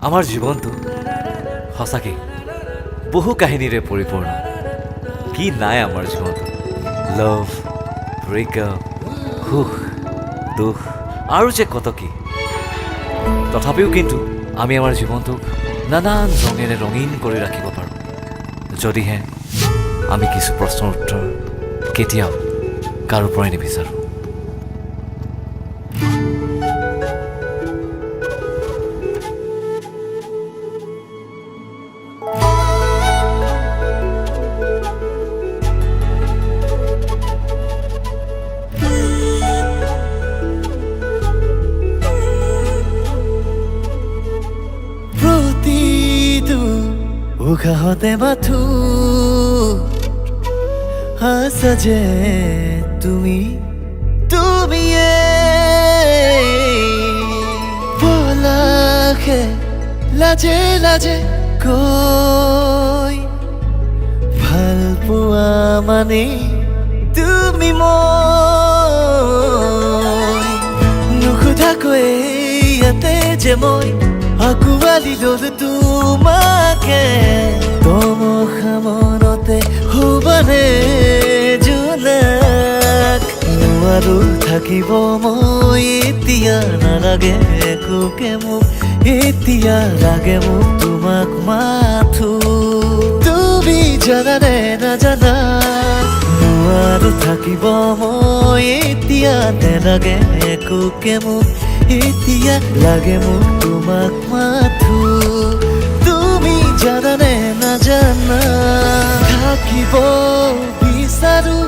আমাৰ জীৱনটো সঁচাকৈ বহু কাহিনীৰে পৰিপূৰ্ণ কি নাই আমাৰ জীৱনটো লাভ ব্ৰেকআপ সুখ দুখ আৰু যে কত কি তথাপিও কিন্তু আমি আমাৰ জীৱনটোক নানান ৰঙেৰে ৰঙীন কৰি ৰাখিব পাৰোঁ যদিহে আমি কিছু প্ৰশ্নৰ উত্তৰ কেতিয়াও কাৰো পৰাই নিবিচাৰোঁ উশাহতে মাথো আছা যে তুমি বলাখে লাজে লাজে কৈ ভাল পোৱা মানে তুমি মই নুসুধাকৈ ইয়াতে যে মই আকুৱালি ললো তোমাকে তমসা মনতে শুবানে জোনাক নোৱাৰো থাকিব মই এতিয়া নালাগে একোকে মোক এতিয়া লাগে মোক তোমাক মাথো তুমি জানানে নাজানা নোৱাৰো থাকিব মই এতিয়া নালাগে একোকে মোক এতিয়া লাগে মোক তোমাক মাথো তুমি জানানে নাজানা থাকিব বিচাৰো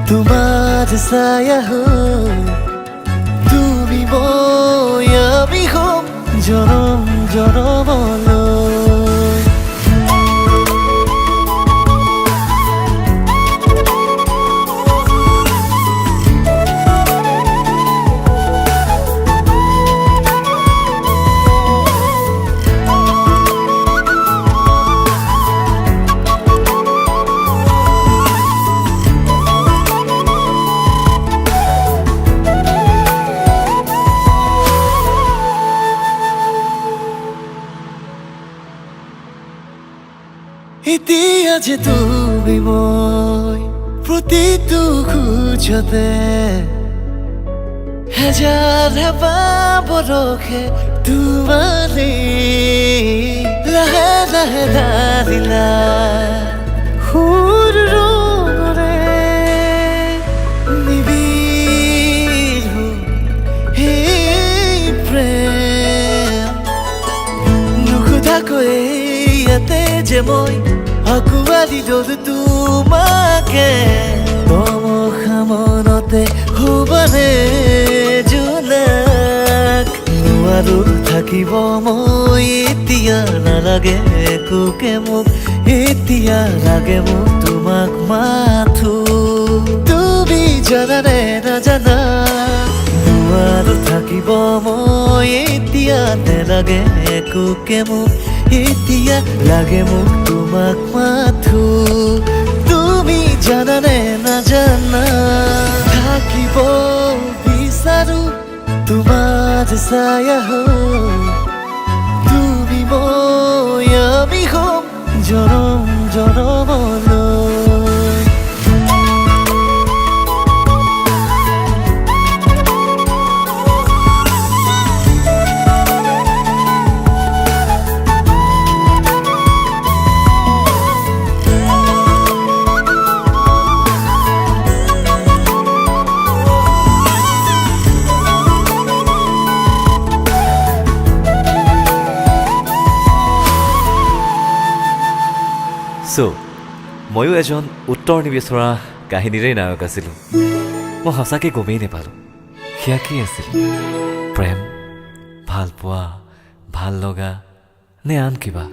তোমাৰ ছায়া হৈ তুমি মই আমি হ'ম জনম জনমলৈ এতিয়া যে তুমি মই প্ৰতিটো খোজতে হেজাৰ বৰষে তোমাৰে লাহে লাহে ঢালিলা সুৰ ৰঙৰে নিবিড় সেই প্ৰেম নুসুধাকৈ ইয়াতে যে মই আকুৱালি ললো তোমাকে তমসা মনতে শুবানে জোনাক নোৱাৰো থাকিব মই এতিয়া নালাগে একোকে মোক এতিয়া লাগে মোক তোমাক মাথো তুমি জানানে নাজানা নোৱাৰো থাকিব মই এতিয়া নালাগে একোকে মোক এতিয়া লাগে মোক তোমাক মাথো তুমি জানানে নাজানা থাকিব বিচাৰো তোমাৰ ছায়া হৈ তুমি মই আমি হ'ম জনম জনমলৈ ময়ো এজন উত্তৰ নিবিচৰা কাহিনীৰে নায়ক আছিলোঁ মই সঁচাকৈ গমেই নাপালোঁ সেয়া কি আছিল প্ৰেম ভাল পোৱা ভাল লগা নে আন কিবা